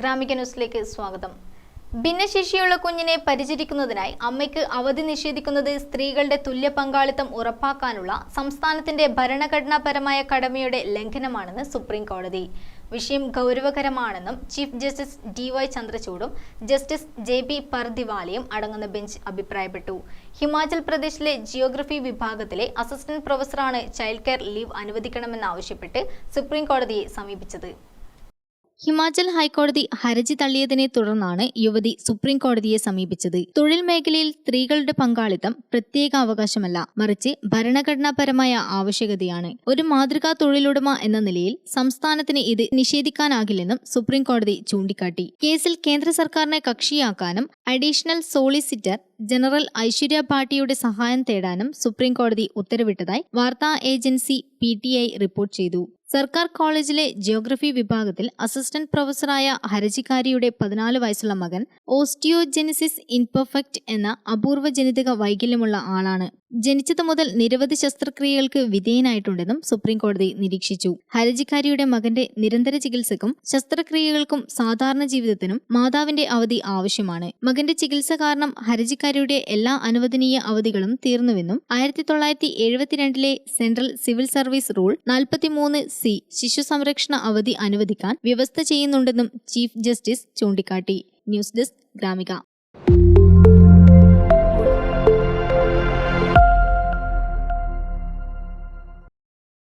ഗ്രാമിക ന്യൂസിലേക്ക് സ്വാഗതം. ഭിന്നശേഷിയുള്ള കുഞ്ഞിനെ പരിചരിക്കുന്നതിനായി അമ്മയ്ക്ക് അവധി നിഷേധിക്കുന്നത് സ്ത്രീകളുടെ തുല്യ പങ്കാളിത്തം ഉറപ്പാക്കാനുള്ള സംസ്ഥാനത്തിന്റെ ഭരണഘടനാപരമായ കടമയുടെ ലംഘനമാണെന്ന് സുപ്രീം കോടതി. വിഷയം ഗൗരവകരമാണെന്നും ചീഫ് ജസ്റ്റിസ് DY ചന്ദ്രചൂഡും ജസ്റ്റിസ് JB പർദിവാലയും അടങ്ങുന്ന ബെഞ്ച് അഭിപ്രായപ്പെട്ടു. ഹിമാചൽ പ്രദേശിലെ ജിയോഗ്രഫി വിഭാഗത്തിലെ അസിസ്റ്റന്റ് പ്രൊഫസറാണ് ചൈൽഡ് കെയർ ലീവ് അനുവദിക്കണമെന്നാവശ്യപ്പെട്ട് സുപ്രീം കോടതിയെ സമീപിച്ചത്. ഹിമാചൽ ഹൈക്കോടതി ഹർജി തള്ളിയതിനെ തുടർന്നാണ് യുവതി സുപ്രീം കോടതിയെ സമീപിച്ചത്. തൊഴിൽ മേഖലയിൽ സ്ത്രീകളുടെ പങ്കാളിത്തം പ്രത്യേക അവകാശമല്ല, മറിച്ച് ഭരണഘടനാപരമായ ആവശ്യകതയാണ്. ഒരു മാതൃകാ തൊഴിലുടമ എന്ന നിലയിൽ സംസ്ഥാനത്തിന് ഇത് നിഷേധിക്കാനാകില്ലെന്നും സുപ്രീം കോടതി ചൂണ്ടിക്കാട്ടി. കേസിൽ കേന്ദ്ര സർക്കാരിനെ കക്ഷിയാക്കാനും അഡീഷണൽ സോളിസിറ്റർ ജനറൽ ഐശ്വര്യ ഭാട്ടിയുടെ സഹായം തേടാനും സുപ്രീം കോടതി ഉത്തരവിട്ടതായി വാർത്താ ഏജൻസി PTI റിപ്പോർട്ട് ചെയ്തു. സർക്കാർ കോളേജിലെ ജിയോഗ്രഫി വിഭാഗത്തിൽ അസിസ്റ്റന്റ് പ്രൊഫസറായ ഹർജിക്കാരിയുടെ 14 വയസ്സുള്ള മകൻ ഓസ്റ്റിയോജെനിസിസ് ഇംപെർഫെക്റ്റ് എന്ന അപൂർവ ജനിതക വൈകല്യമുള്ള ആളാണ്. ജനിച്ചതു മുതൽ നിരവധി ശസ്ത്രക്രിയകൾക്ക് വിധേയനായിട്ടുണ്ടെന്നും സുപ്രീം കോടതി നിരീക്ഷിച്ചു. ഹർജിക്കാരിയുടെ മകന്റെ നിരന്തര ചികിത്സക്കും ശസ്ത്രക്രിയകൾക്കും സാധാരണ ജീവിതത്തിനും മാതാവിന്റെ അവധി ആവശ്യമാണ്. മകന്റെ ചികിത്സ കാരണം ഹർജിക്കാരിയുടെ എല്ലാ അനുവദനീയ അവധികളും തീർന്നുവെന്നും 1972 central civil service rule 43C ശിശു സംരക്ഷണ അവധി അനുവദിക്കാൻ വ്യവസ്ഥ ചെയ്യുന്നുണ്ടെന്നും ചീഫ് ജസ്റ്റിസ് ചൂണ്ടിക്കാട്ടി. News desk Gramika.